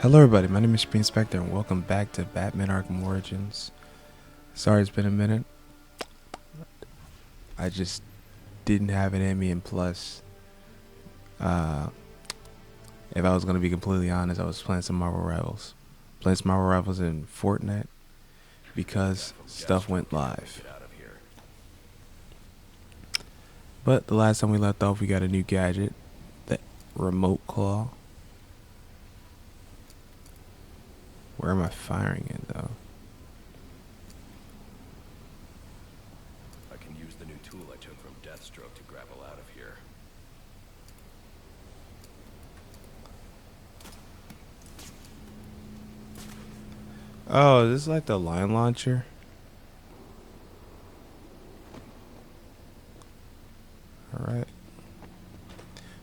Hello everybody, my name is SupremeSpectre and welcome back to Batman Arkham Origins. Sorry it's been a minute. I just didn't have it in me, and plus, if I was going to be completely honest, I was playing some Marvel Rivals. Playing some Marvel Rivals in Fortnite because stuff went live. But the last time we left off, we got a new gadget, the remote claw. Where am I firing it though? I can use the new tool I took from Deathstroke to grapple out of here. Oh, is this like the line launcher? Alright.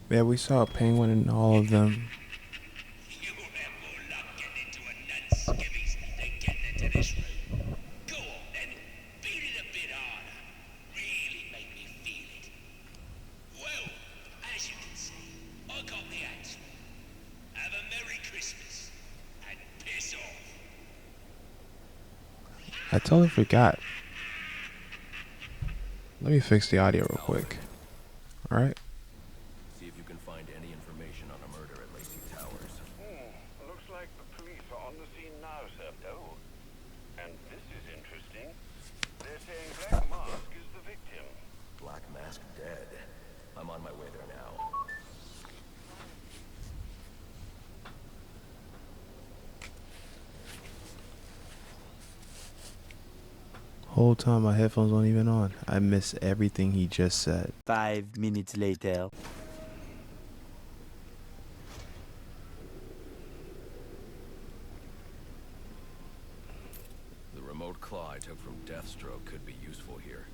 Yeah, we saw a penguin in all of them. You have more luck getting into a nut-skivvies than getting into this room. Go on then, beat it a bit harder. Really make me feel it. Well, as you can see, I got the answer. Have a Merry Christmas and piss off. I totally forgot. Let me fix the audio real quick. Alright. See if you can find any information on a murder at Lacey Towers. Looks like the police are on the scene now, sir. Oh, and this is interesting. They're saying Black Mask is the victim. Black Mask dead. I'm on my way there now. Whole time my headphones weren't even on. I missed everything he just said. 5 minutes later. The remote claw I took from Deathstroke could be useful here.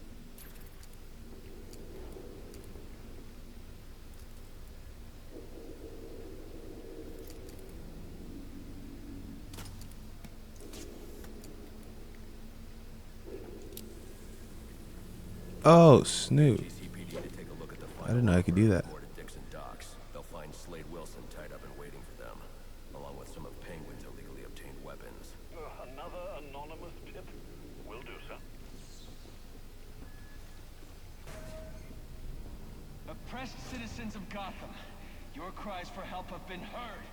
Oh, Snoop. GCPD to take a look at the I didn't know I could do that. report at Dixon Docks. They'll find Slade Wilson tied up and waiting for them, along with some of Penguin's illegally obtained weapons. Another anonymous tip? Will do, sir. Oppressed citizens of Gotham, your cries for help have been heard.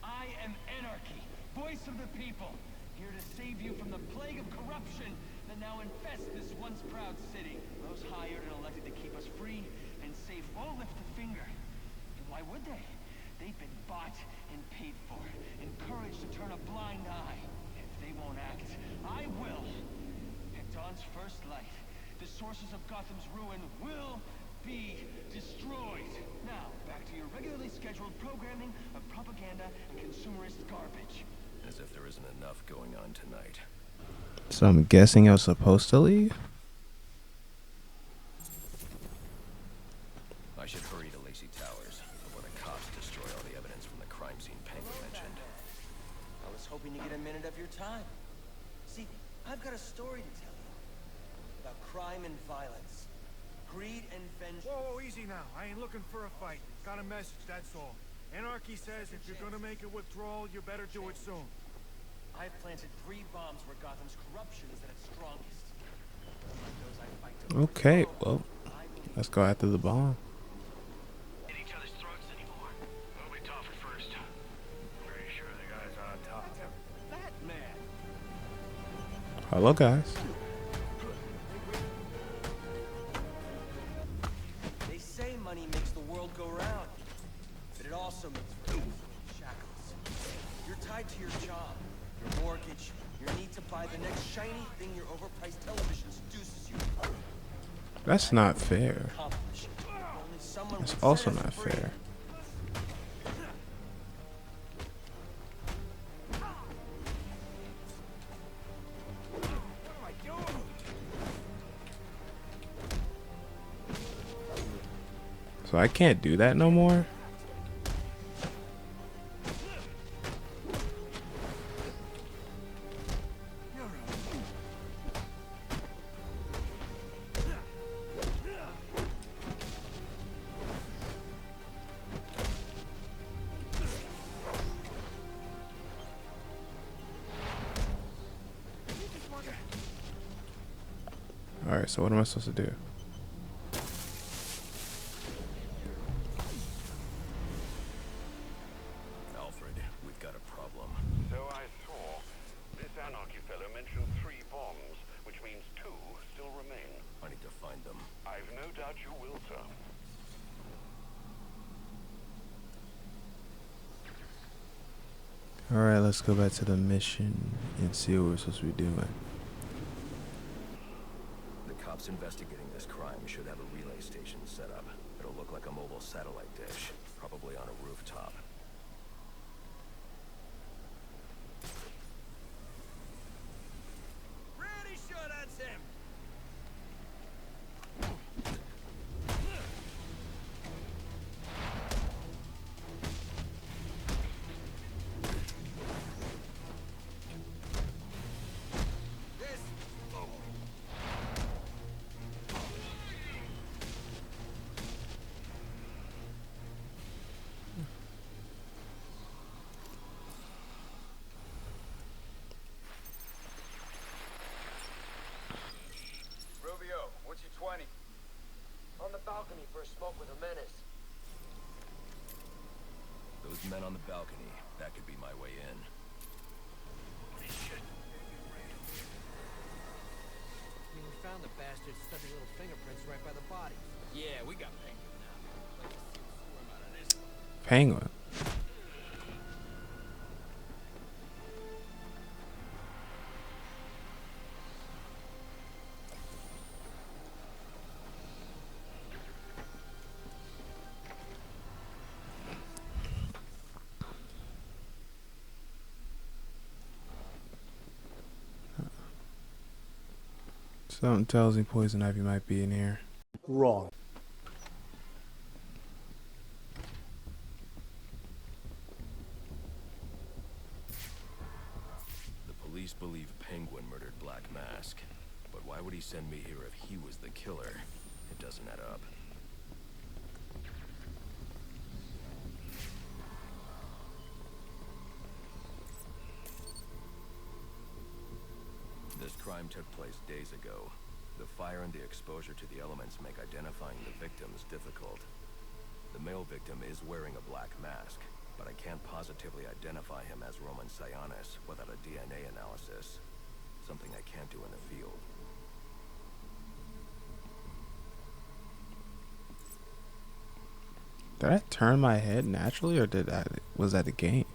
I am Anarchy, voice of the people, here to save you from the plague of corruption that now infests this once proud city. Those hired and elected to keep us free and safe won't lift a finger. And why would they? They've been bought and paid for, encouraged to turn a blind eye. If they won't act, I will. At dawn's first light, the sources of Gotham's ruin will be destroyed. Now, back to your regularly scheduled programming of propaganda and consumerist garbage. As if there isn't enough going on tonight. So I'm guessing I was supposed to leave? I should hurry to Lacey Towers before the cops destroy all the evidence from the crime scene Penguin mentioned. I was hoping to get a minute of your time. See, I've got a story to tell you. About crime and violence. Greed and vengeance. Whoa, easy now. I ain't looking for a fight. Got a message, that's all. Anarchy says if you're gonna make a withdrawal, you better do it soon. I've planted 3 bombs where Gotham's corruption is at its strongest. Like those I fight to Okay, well, let's go after the bomb. At each other's throats anymore. Who'll we talk first? Pretty sure the guy's on top. Batman. Hello, guys. They say money makes the world go round, but it also makes for shackles. You're tied to your job, your mortgage, your need to buy the next shiny thing your overpriced television seduces you. That's not fair. Accomplish. Only someone That's would also set us not free. fair. So I can't do that no more? Alright, so what am I supposed to do? Alfred, we've got a problem. So I saw. This Anarchy fellow mentioned 3 bombs, which means 2 still remain. I need to find them. I've no doubt you will, sir. Alright, let's go back to the mission and see what we're supposed to be doing. The cops investigating this crime should have a relay station set up. It'll look like a mobile satellite dish, probably on a rooftop. Pretty sure that's him. What's your 20? On the balcony for a smoke with a menace. Those men on the balcony, that could be my way in. We found the bastard stuffing little fingerprints right by the body. Yeah, we got Penguin now. Let's see what's swim out of this. Penguin. Something tells me poison ivy might be in here. Wrong. The police believe Penguin murdered Black Mask. But why would he send me here if he was the killer? It doesn't add up. This crime took place days ago. The fire and the exposure to the elements make identifying the victims difficult. The male victim is wearing a black mask, but I can't positively identify him as Roman Sionis without a DNA analysis. Something I can't do in the field. Did I turn my head naturally, or was that a game?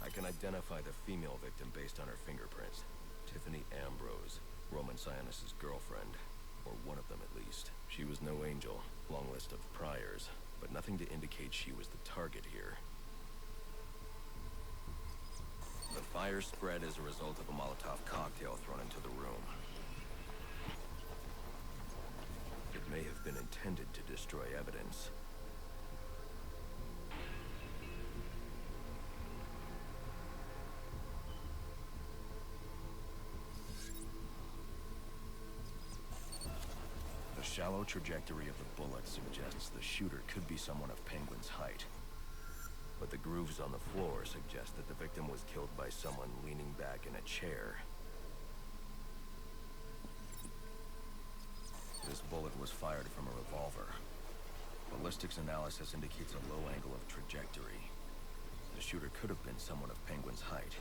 I can identify the female victim based on her fingerprints. Tiffany Ambrose, Roman Sionis' girlfriend. Or one of them at least. She was no angel, long list of priors, but nothing to indicate she was the target here. The fire spread as a result of a Molotov cocktail thrown into the room. It may have been intended to destroy evidence. The shallow trajectory of the bullet suggests the shooter could be someone of Penguin's height. But the grooves on the floor suggest that the victim was killed by someone leaning back in a chair. This bullet was fired from a revolver. Ballistics analysis indicates a low angle of trajectory. The shooter could have been someone of Penguin's height,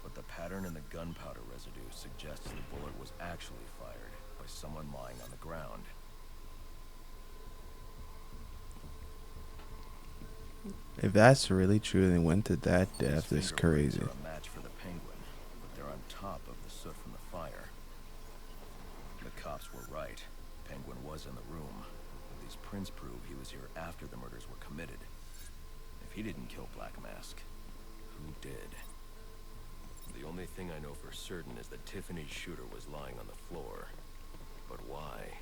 but the pattern in the gunpowder residue suggests the bullet was actually fired by someone lying on the ground. If that's really true, then went to that death is These crazy. fingerprints are a match for the Penguin, but they're on top of the soot from the fire. The cops were right. Penguin was in the room. These prints prove he was here after the murders were committed. If he didn't kill Black Mask, who did? The only thing I know for certain is that Tiffany's shooter was lying on the floor. But why?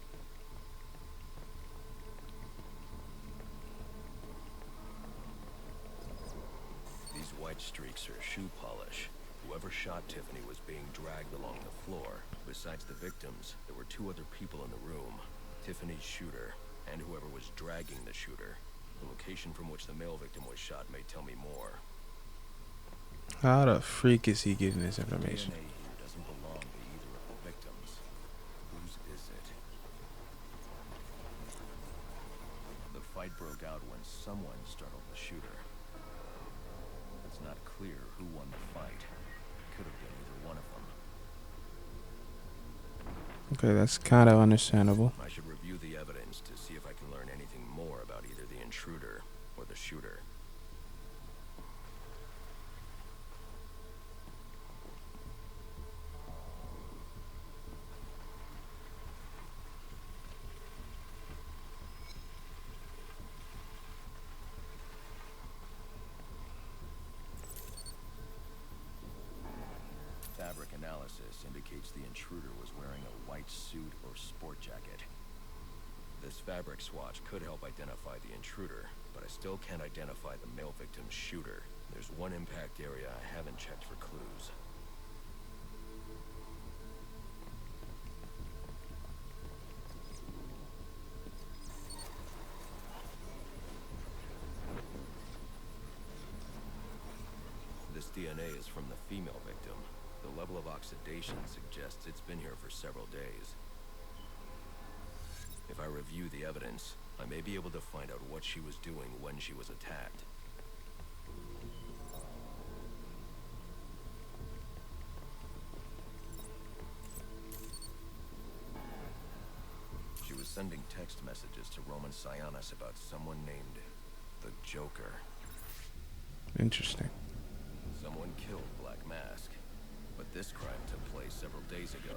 These white streaks are shoe polish. Whoever shot Tiffany was being dragged along the floor. Besides the victims, there were 2 other people in the room. Tiffany's shooter, and whoever was dragging the shooter. The location from which the male victim was shot may tell me more. How the freak is he getting this information? DNA here doesn't belong to either of the victims. Whose is it? someone startled the shooter. It's not clear who won the fight. Could have been either one of them. Okay, that's kind of understandable. I should review the evidence to see if I can learn anything more about either the intruder or the shooter. Fabric analysis indicates the intruder was wearing a white suit or sport jacket. This fabric swatch could help identify the intruder, but I still can't identify the male victim's shooter. There's one impact area I haven't checked for clues. This DNA is from the female victim. The level of oxidation suggests it's been here for several days. If I review the evidence, I may be able to find out what she was doing when she was attacked. She was sending text messages to Roman Sionis about someone named the Joker. Interesting. Someone killed Black Mask, but this crime took place several days ago,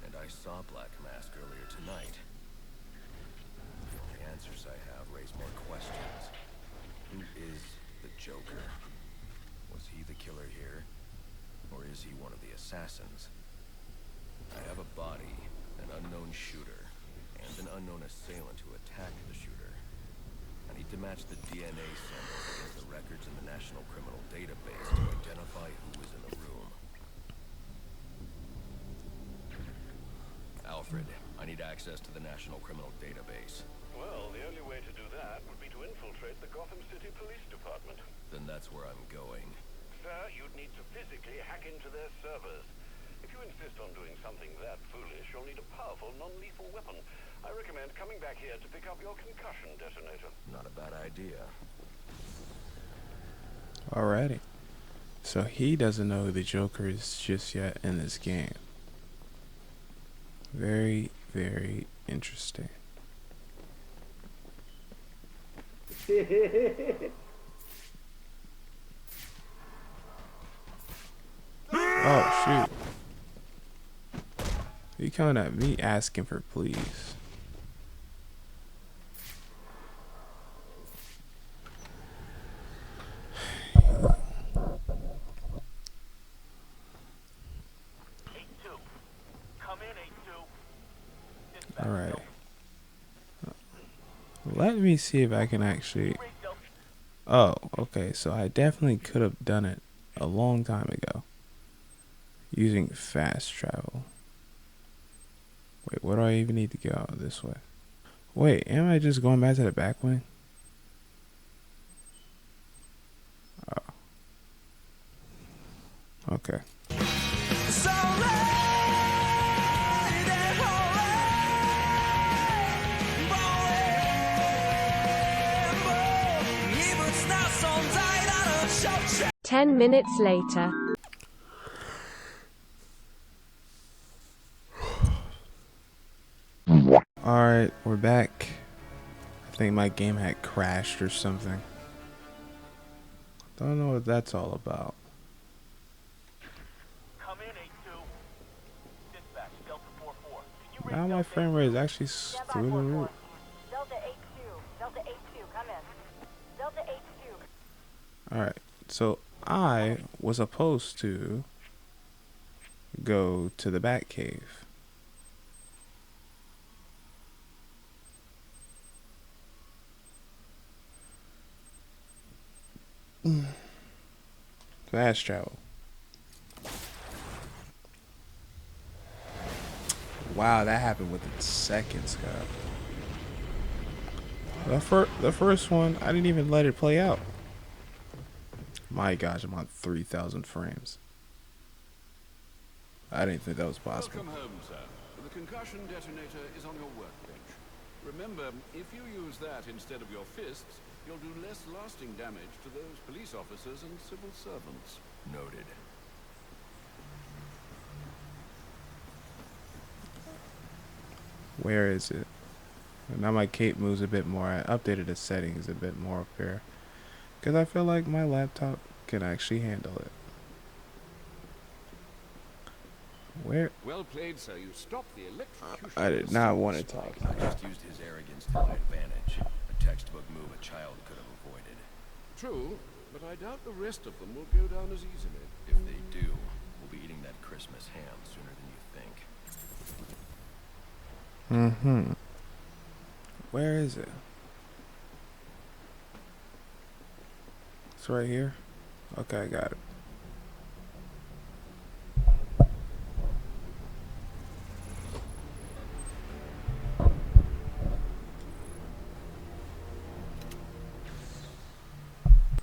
and I saw Black Mask earlier tonight. The only answers I have raise more questions. Who is the Joker? Was he the killer here? Or is he one of the assassins? I have a body, an unknown shooter, and an unknown assailant who attacked the shooter. I need to match the DNA samples against the records in the National Criminal Database to identify who was in the room. Alfred, I need access to the National Criminal Database. Well, the only way to do that would be to infiltrate the Gotham City Police Department. Then that's where I'm going. Sir, you'd need to physically hack into their servers. If you insist on doing something that foolish, you'll need a powerful, non-lethal weapon. I recommend coming back here to pick up your concussion detonator. Not a bad idea. Alrighty. So he doesn't know who the Joker is just yet in this game. Very, very interesting. Oh, shoot. You coming at me asking for please. Alright. Let me see if I can actually... Oh, okay. So I definitely could have done it a long time ago. Using fast travel. Wait, where do I even need to go? This way. Wait, am I just going back to the back wing? Oh. Okay. Ten minutes later. Alright, we're back. I think my game had crashed or something. Don't know what that's all about. Come in, 8-2. Dispatch, Delta 4-4. Can you Now my frame rate is actually through the roof. Delta 8-2. Delta 8-2, come in. Delta 8-2. Alright, so I was supposed to go to the Batcave. Fast travel. Wow, that happened within seconds, God. The first one, I didn't even let it play out. My gosh, I'm on 3,000 frames. I didn't think that was possible. Welcome home, sir. The concussion detonator is on your workbench. Remember, if you use that instead of your fists, You'll do less lasting damage to those police officers and civil servants. Noted. Where is it? Now my cape moves a bit more. I updated the settings a bit more up here, because I feel like my laptop can actually handle it. Where? Well played, sir. You stopped the electrocution. I did not want to talk. I just used his arrogance to my advantage. A textbook move a child could have avoided. True, but I doubt the rest of them will go down as easily. If they do, we'll be eating that Christmas ham sooner than you think. Mm-hmm. Where is it? It's right here. Okay, I got it.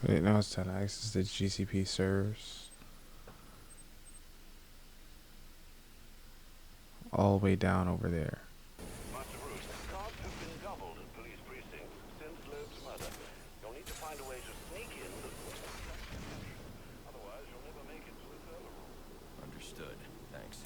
Wait, now it's time to access the GCP servers. All the way down over there. Master Bruce, guards have been doubled in police precincts since Loeb's murder. You'll need to find a way to sneak in before otherwise you'll never make it to the server room. Understood. Thanks.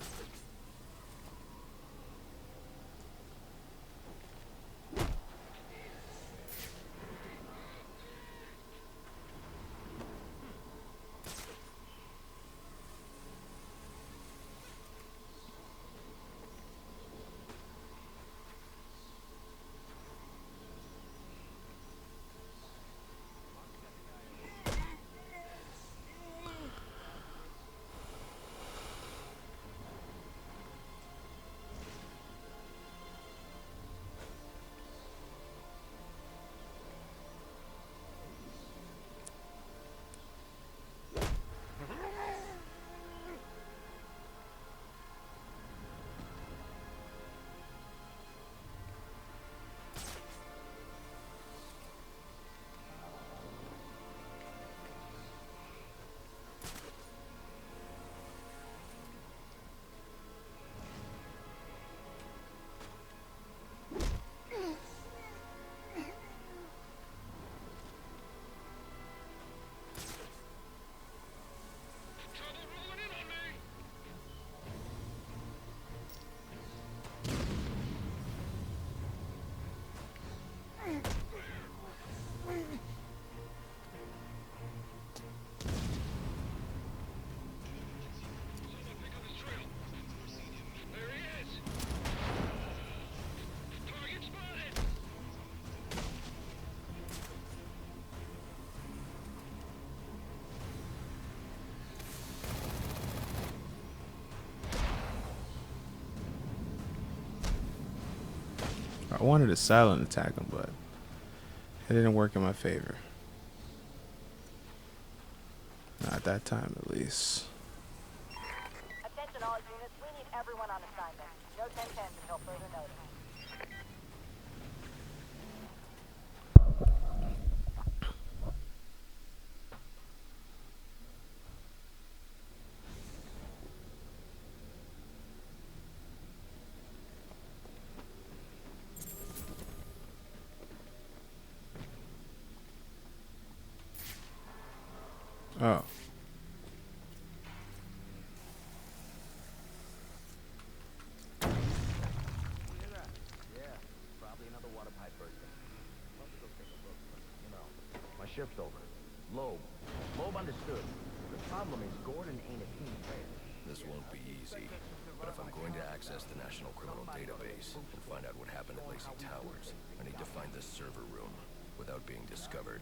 I wanted to silent attack him, but it didn't work in my favor. Not at that time, at least. Attention all units, we need everyone on assignment. No 10-10s until further notice. Oh. Yeah, probably another water pipe bursting. Let's go take a look, but, you know, my shift's over. Loeb understood. The problem is Gordon ain't a team player. This won't be easy, but if I'm going to access the National Criminal Database and find out what happened at Lacey Towers, I need to find the server room without being discovered.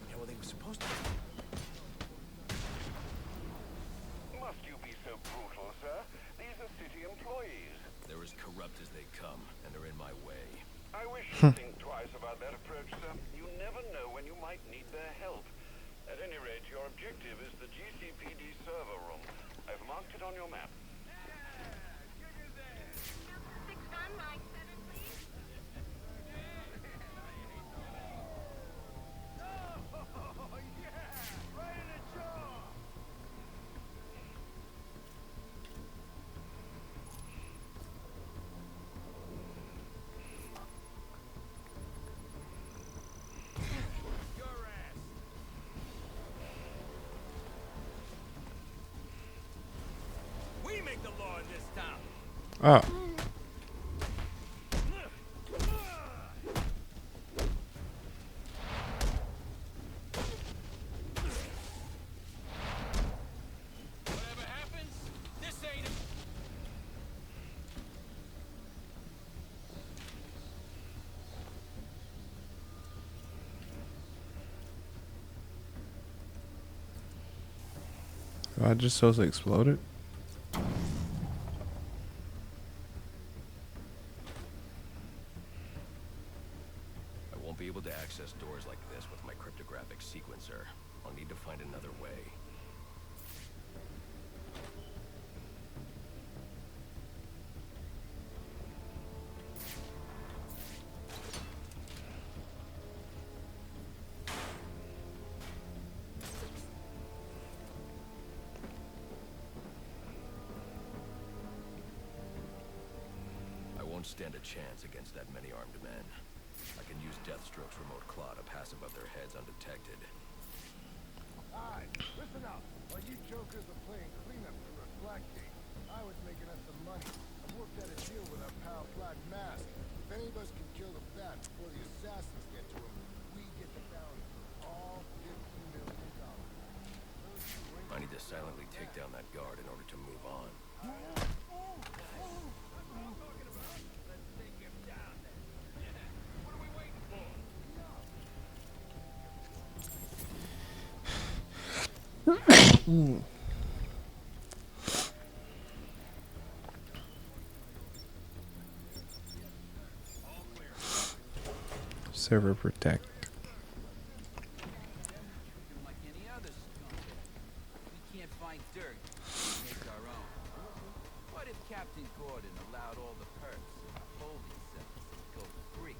Yeah, well, they were supposed to. Must you be so brutal, sir? These are city employees. They're as corrupt as they come, and they're in my way. I wish you'd think twice about that approach, sir. You never know when you might need their help. At any rate, the law in this town. Oh. Whatever happens, this ain't it. I just supposed to explode it? I won't be able to access doors like this with my cryptographic sequencer. I'll need to find another way. I won't stand a chance against that many armed men. I can use Deathstroke's remote claw to pass above their heads undetected. Alright, listen up. While you jokers are playing cleanup crew at Blackgate, I was making us some money. I worked out a deal with our pal Black Mask. If any of us can kill the Bat before the assassins get to him, we get the bounty. All $50 million. I need to silently take down that guard in order to move on. Server protect. Like any other skunk. We can't find dirt. We make our own. What if Captain Gordon allowed all the perks and holding cells to go free?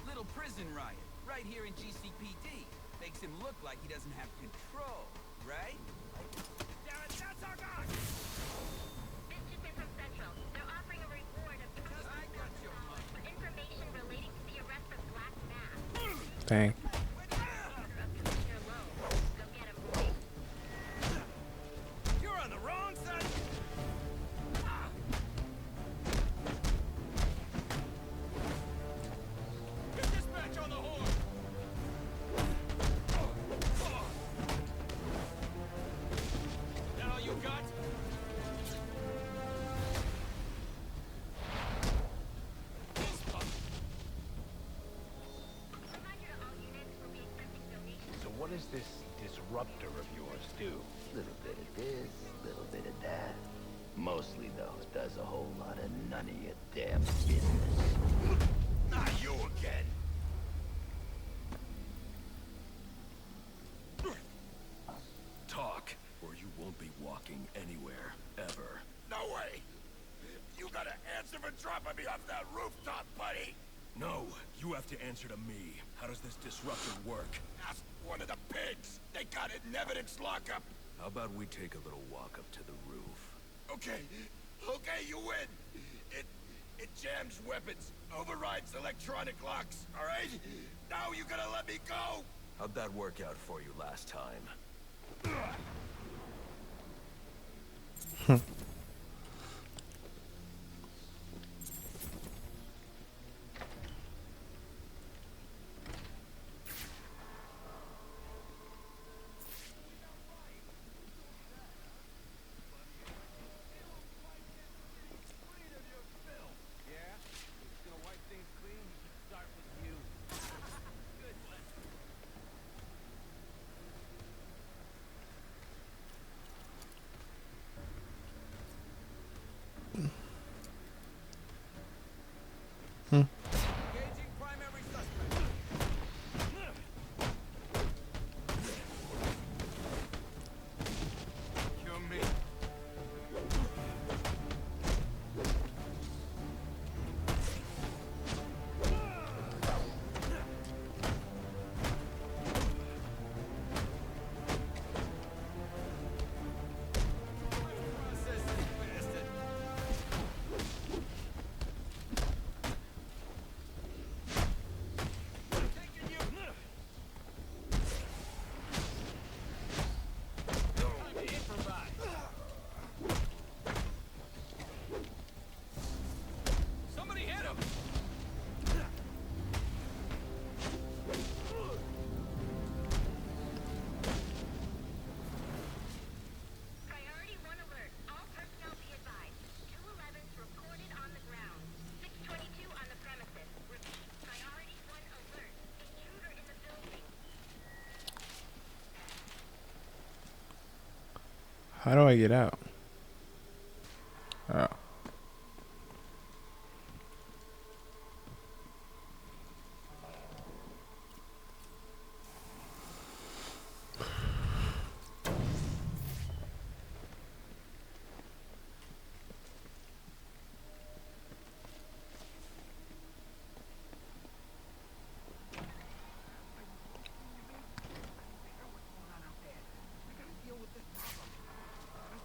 Little prison riot, right here in GCPD. Makes him look like he doesn't have control, right? Damn it, that's our guy! This just in from Central. They're offering a reward of $2,000 for information relating to the arrest of Black Mask. Dang. You're on the wrong side. Get dispatch on the horn. That all you got? So what does this disruptor of yours do? Little bit of this, little bit of that. Mostly, though, it does a whole lot of none of your damn business. Not you again. Talk, or you won't be walking anywhere, ever. No way. You gotta answer for dropping me off that rooftop, buddy. No, you have to answer to me. How does this disruptor work? Ask one of the pigs. They got it in evidence lockup. How about we take a little walk up to the roof? Okay. Okay, you win. It jams weapons, overrides electronic locks, all right? Now you gotta let me go. How'd that work out for you last time? How do I get out? Oh.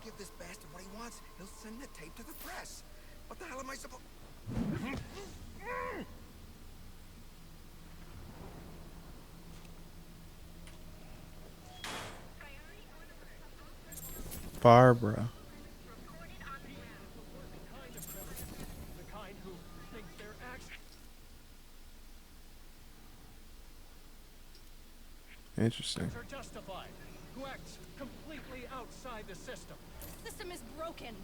Give this bastard what he wants, he'll send the tape to the press. What the hell am I supposed... Barbara. The kind who think their actions. Interesting. Are justified. Who acts completely outside the system. System is broken.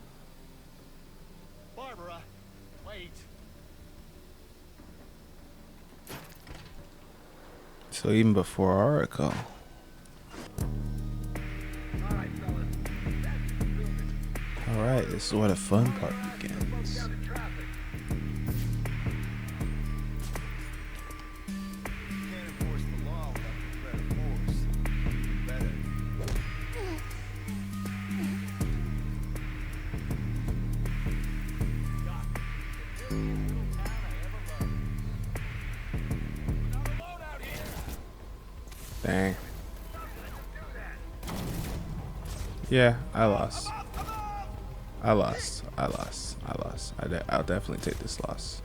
Barbara, wait. So even before Oracle. Alright, this is where the fun part begins. Dang. Yeah, I lost. I'll definitely take this loss.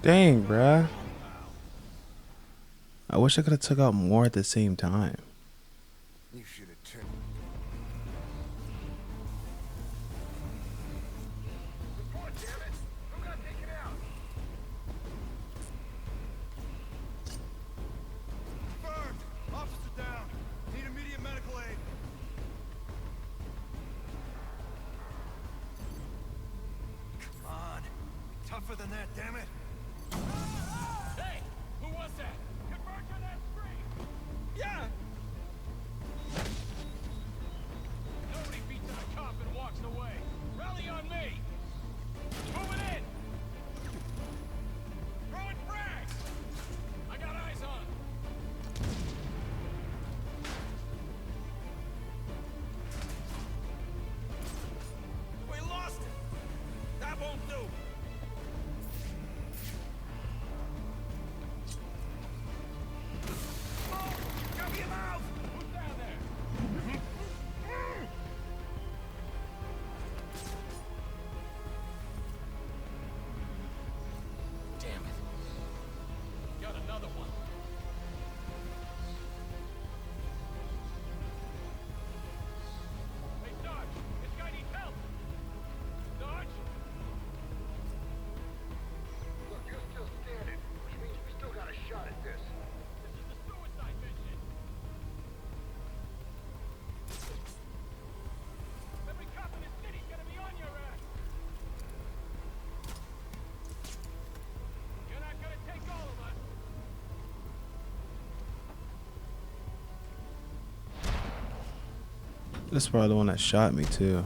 Dang, bruh. I wish I could have took out more at the same time. You should have turned... Report, damn it! Who got taken out? Confirmed! Officer down. Need immediate medical aid. Come on. Tougher than that, damn it. Hey! Who was that? Converge on that screen! Yeah! Nobody beats a cop and walks away. Rally on me! Moving in! Throwing frags! I got eyes on! We lost it! That won't do! This is probably the one that shot me too.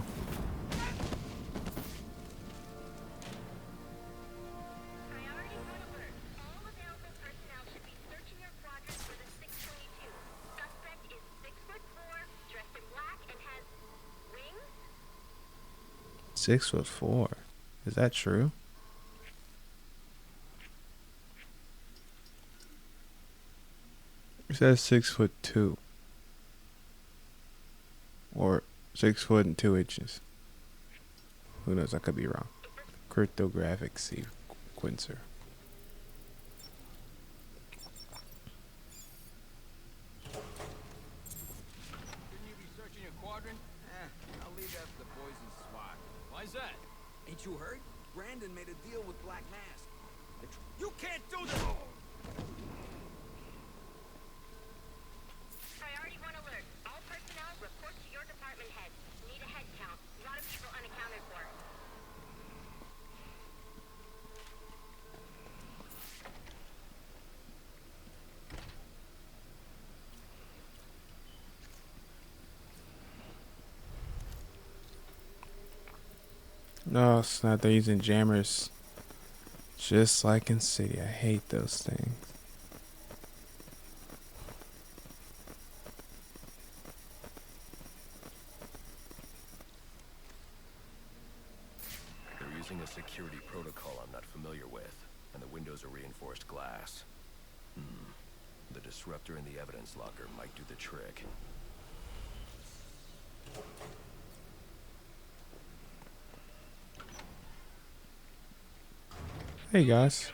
Six foot four. Is that true? It says 6'2", or 6 foot and 2 inches. Who knows? I could be wrong. Cryptographic sequencer. Shouldn't you be searching your quadrant? I'll leave that to the boys in SWAT. Why's that? Ain't you heard? Brandon made a deal with Black Mask. You can't do this! Priority 1 alert. All personnel report to your department head. Need a head count. A lot of people unaccounted for. No, it's not. They're using jammers. Just like in City. I hate those things. They're using a security protocol I'm not familiar with, and the windows are reinforced glass. The disruptor in the evidence locker might do the trick. Hey guys.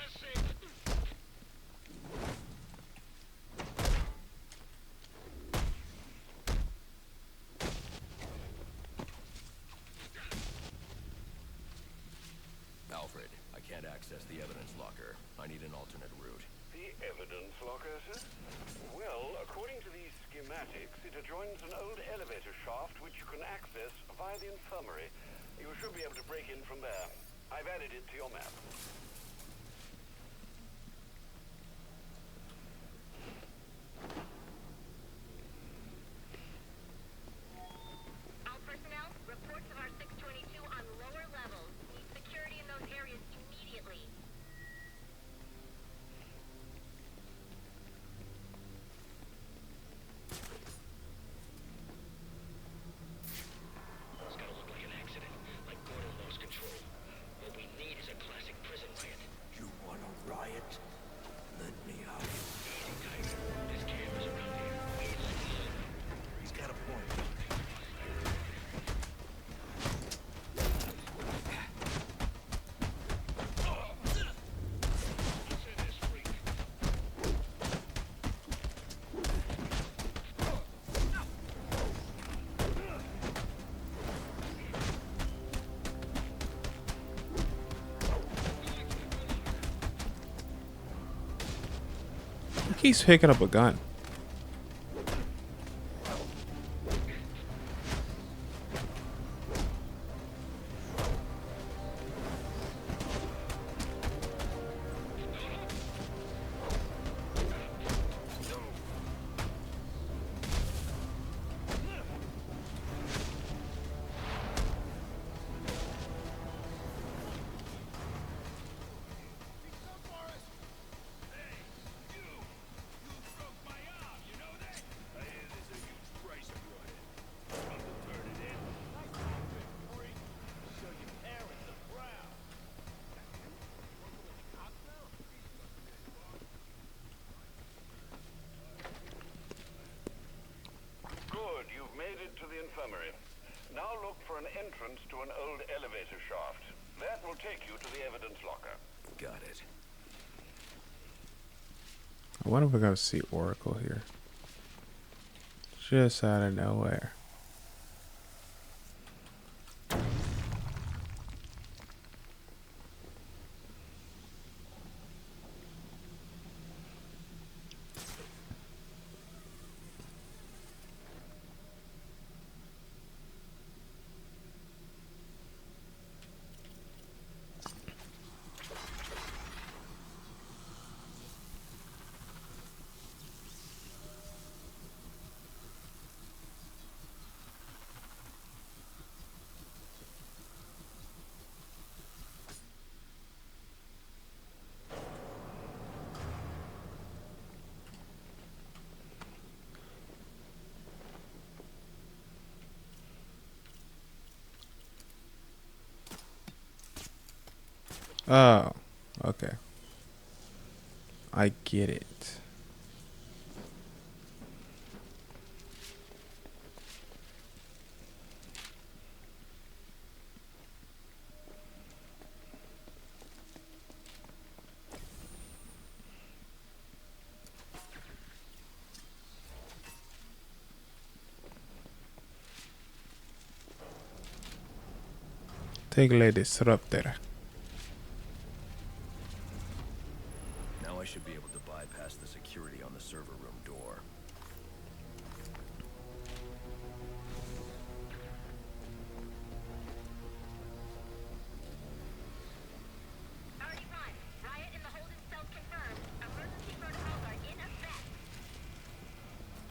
Alfred, I can't access the evidence locker. I need an alternate route. The evidence locker, sir? Well, according to these schematics, it adjoins an old elevator shaft which you can access via the infirmary. You should be able to break in from there. I've added it to your map. All personnel, reports of our 622 on lower levels. Need security in those areas immediately. It's gonna look like an accident, like Gordon lost control. What we need is a classic prison riot. You want a riot? Let me out. Easy, Tiger. There's cameras around here. We ain't like this. He's got a point. He keeps picking up a gun. Good, you've made it to the infirmary. Now look for an entrance to an old elevator shaft. That will take you to the evidence locker. Got it. I wonder if we're gonna see Oracle here. Just out of nowhere. Oh, okay. I get it. Take le disruptor. Now I should be able to bypass the security on the server room door. Riot in the holding cells confirmed. Emergency protocols are in effect.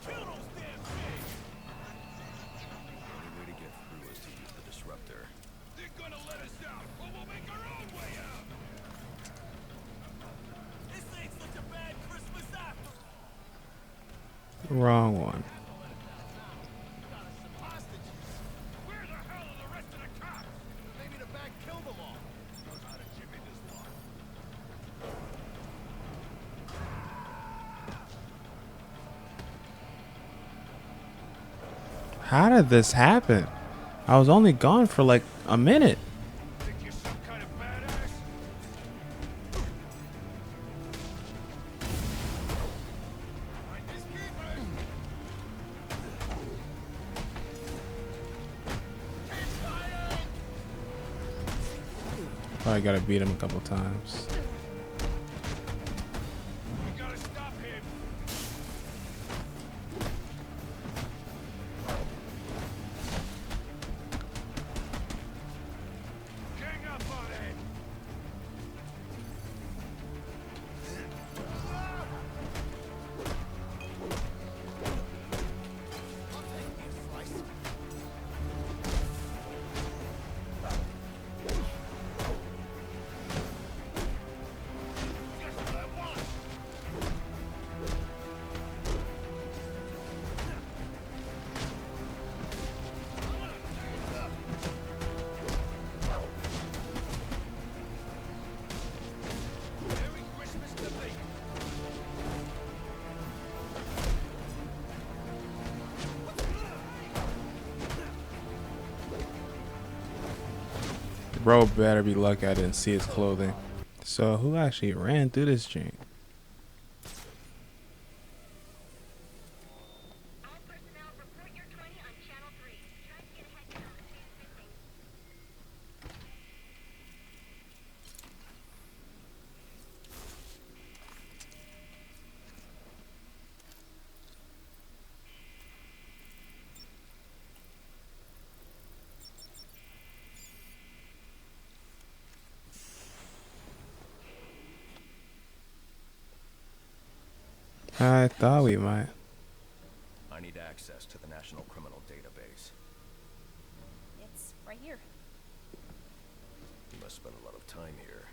Kill those damn things! The only way to get through is to use the disruptor. They're gonna let us out, or we'll make our own way out! This ain't such a bad Christmas after all! Wrong one. Where the hell are the rest of the cops? Maybe the bag killed them all. Knows how to jimmy this lock. How did this happen? I was only gone for like a minute. Think you're some kind of badass? Find this keeper! Probably gotta beat him a couple times. We gotta stop him! Gang up on it! I'll take this slice. Just what I want! Merry Christmas to me! Bro better be lucky I didn't see his clothing. So who actually ran through this joint? All personnel report your 20 on channel 3. Try to get a head count on who's missing. I thought we might. I need access to the National Criminal Database. It's right here. You must spend a lot of time here.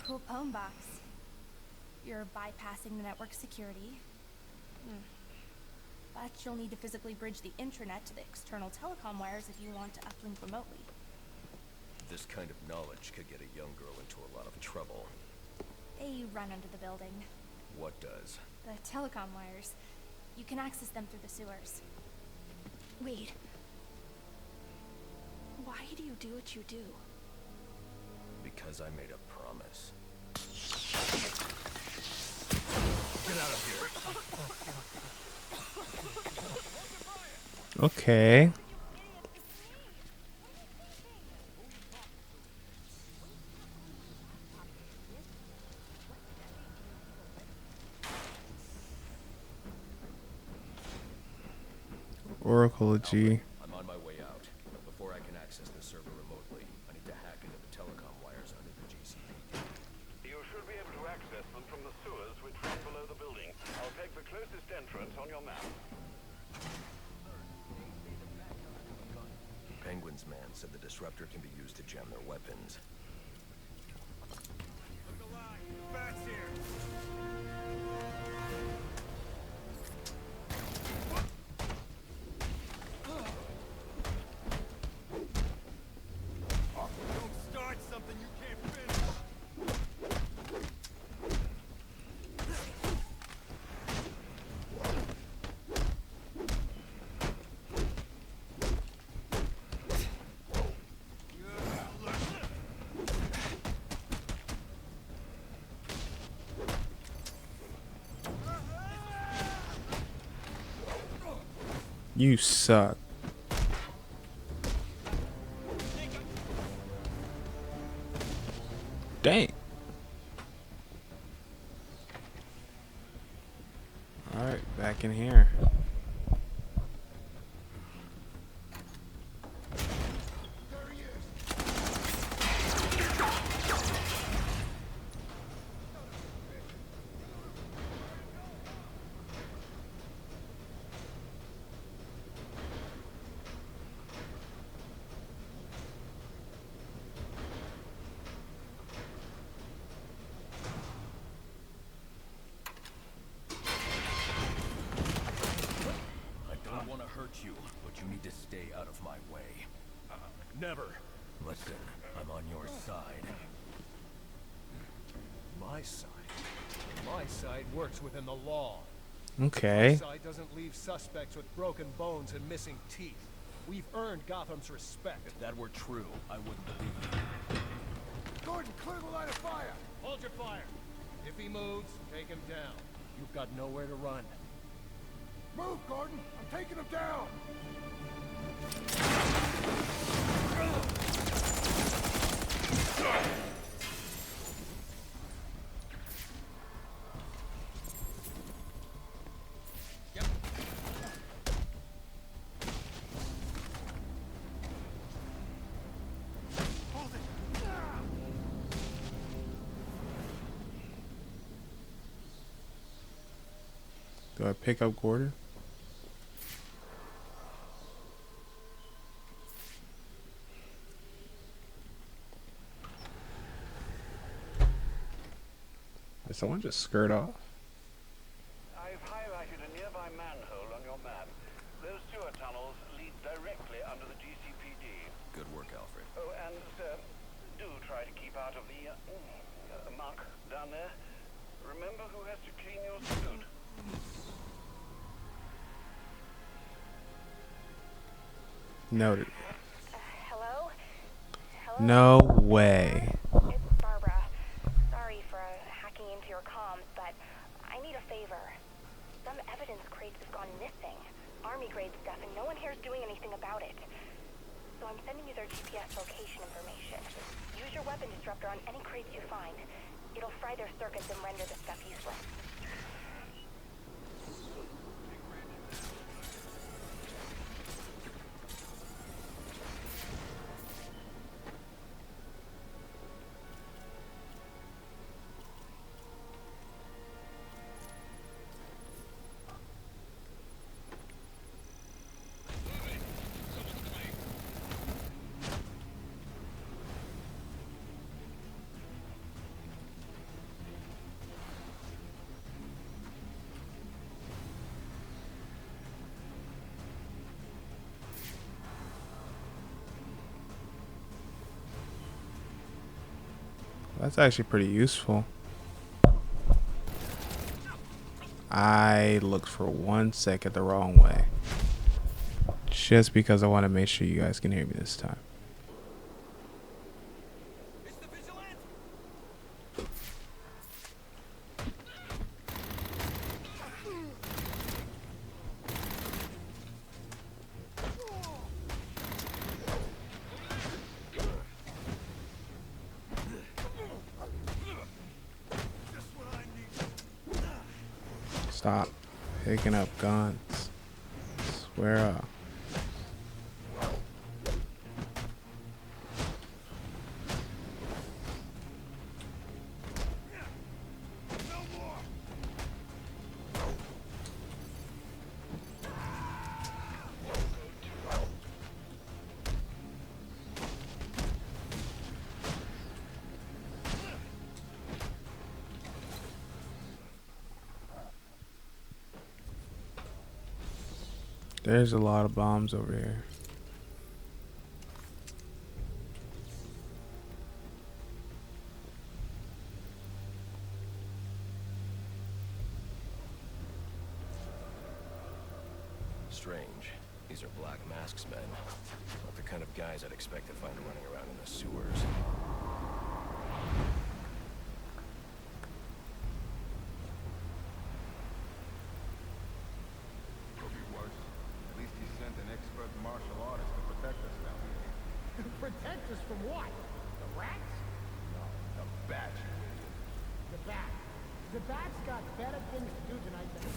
Cool poem box. You're bypassing the network security. But you'll need to physically bridge the intranet to the external telecom wires if you want to uplink remotely. This kind of knowledge could get a young girl into a lot of trouble. They run under the building. What does? The telecom wires. You can access them through the sewers. Wait. Why do you do what you do? Because I made a promise. Get out of here! Okay. Oracle G. I'm on my way out. But before I can access the server remotely, I need to hack into the telecom wires under the GCPD. You should be able to access them from the sewers which run below the building. I'll take the closest entrance on your map. Penguin's man said the disruptor can be used to jam their weapons. Look alive! Bats here! You suck. Dang. Alright, back in here. You, but you need to stay out of my way. Never. Listen, I'm on your side. My side? My side works within the law. Okay. My side doesn't leave suspects with broken bones and missing teeth. We've earned Gotham's respect. If that were true, I wouldn't believe you. Gordon, clear the line of fire! Hold your fire. If he moves, take him down. You've got nowhere to run. Move, Gordon! I'm taking him down! Do I pick up Gordon? Did someone just skirt off? I've highlighted a nearby manhole on your map. Those sewer tunnels lead directly under the GCPD. Good work, Alfred. Oh, and, sir, do try to keep out of the muck down there. Remember who has to clean your suit. Noted. Hello? Hello? No way. It's Barbara. Sorry for hacking into your comms, but I need a favor. Some evidence crates have gone missing. Army-grade stuff, and no one here is doing anything about it. So I'm sending you their GPS location information. Use your weapon disruptor on any crates you find. It'll fry their circuits and render the stuff useless. That's actually pretty useful. I looked for 1 second the wrong way. Just because I want to make sure you guys can hear me this time. Stop picking up guns. Swear up. There's a lot of bombs over here. Strange. These are Black Mask's men. Not the kind of guys I'd expect to find running around in the sewers. Could be worse. At least he's protect us from what? The rats? No, the bat, you idiot. The bat. The bat's got better things to do tonight than...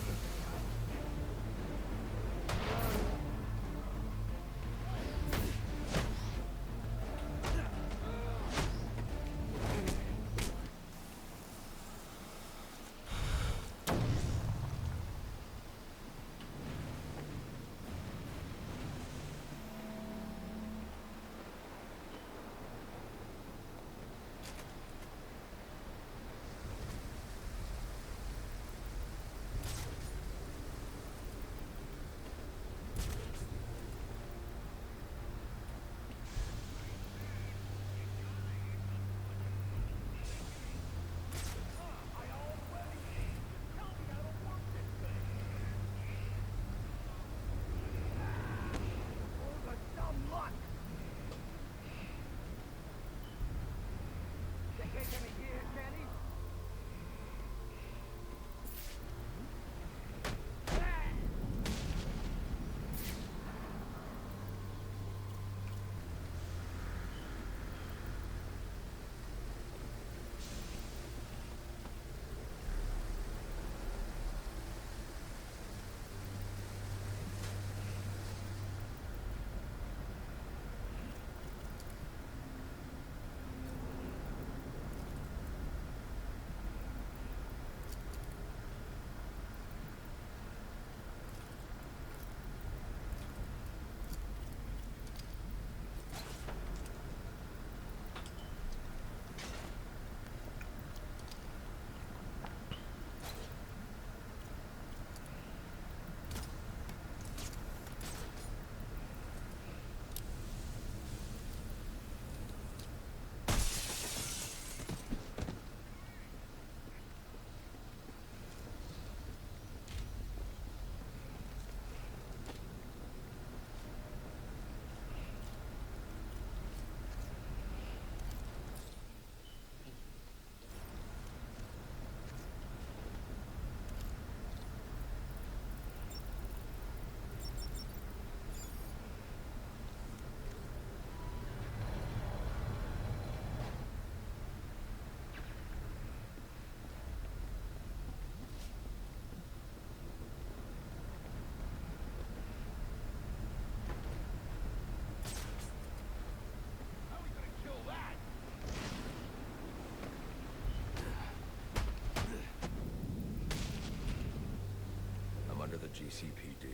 Under the GCPD.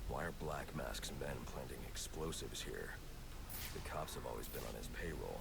Why are Black Mask's men planting explosives here? The cops have always been on his payroll.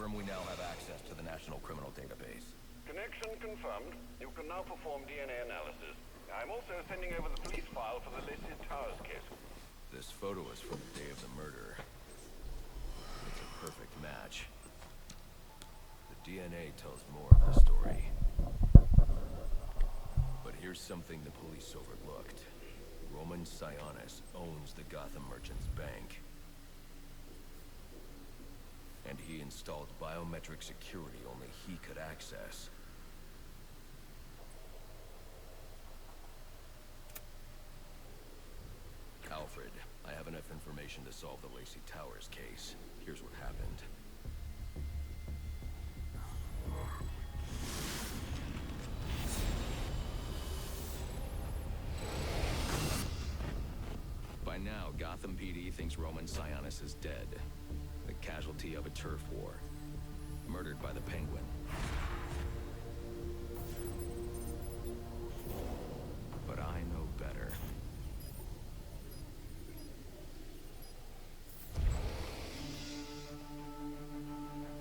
Confirm we now have access to the National Criminal Database. Connection confirmed. You can now perform DNA analysis. I'm also sending over the police file for the listed Towers case. This photo is from the day of the murder. It's a perfect match. The DNA tells more of the story. But here's something the police overlooked. Roman Sionis owns the Gotham Merchants Bank. And he installed biometric security only he could access. Alfred, I have enough information to solve the Lacey Towers case. Here's what happened. By now, Gotham PD thinks Roman Sionis is dead. The casualty of a turf war. Murdered by the Penguin. But I know better.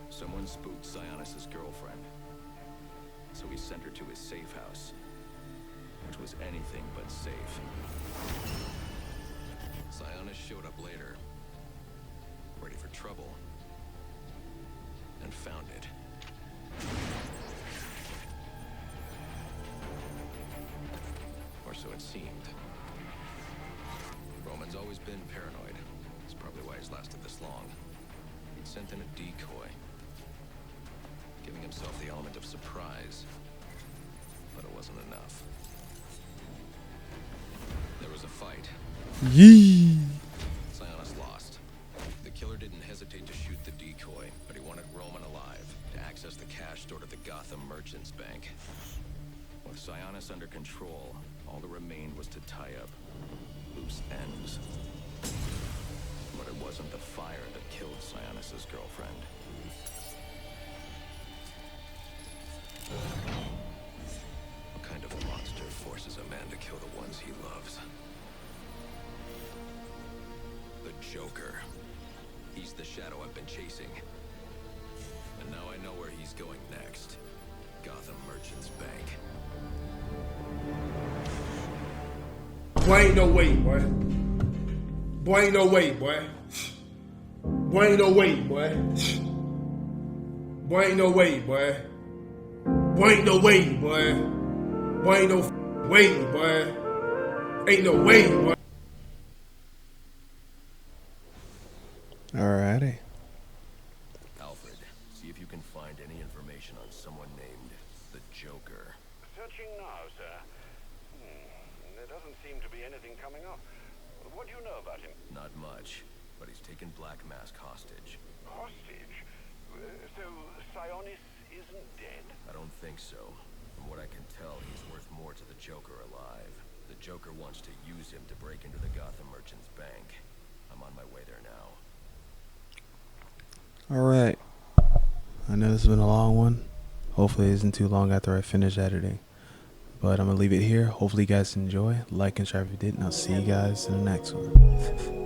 Someone spooked Sionis' girlfriend. So he sent her to his safe house. Which was anything but safe. Sionis showed up later. Ready for trouble. And found it. Or so it seemed. Roman's always been paranoid. That's probably why he's lasted this long. He'd sent in a decoy. Giving himself the element of surprise. But it wasn't enough. There was a fight. Yee! Sionis lost. The killer didn't hesitate to shoot the decoy, but he wanted Roman alive to access the cash stored at the Gotham Merchants Bank. With Sionis under control, all that remained was to tie up loose ends. But it wasn't the fire that killed Sionis' girlfriend. What kind of monster forces a man to kill the ones he loves? The Joker. He's the shadow I've been chasing. And now I know where he's going next. Gotham Merchants Bank. Boy, ain't no way, boy. Boy, ain't no way, boy. Boy, ain't no way, boy. Boy, ain't no way, boy. Boy, ain't no way, boy. Boy, ain't no way, boy. Ain't no way, boy. Alrighty. Alfred, see if you can find any information on someone named the Joker. Searching now, sir. There doesn't seem to be anything coming up. What do you know about him? Not much, but he's taken Black Mask hostage. Hostage? So Sionis isn't dead? I don't think so. From what I can tell, he's worth more to the Joker alive. The Joker wants to use him to break into the Gotham Merchants Bank. I'm on my way there now. Alright. I know this has been a long one. Hopefully it isn't too long after I finish editing. But I'm going to leave it here. Hopefully you guys enjoy. Like and share if you did. And I'll see you guys in the next one.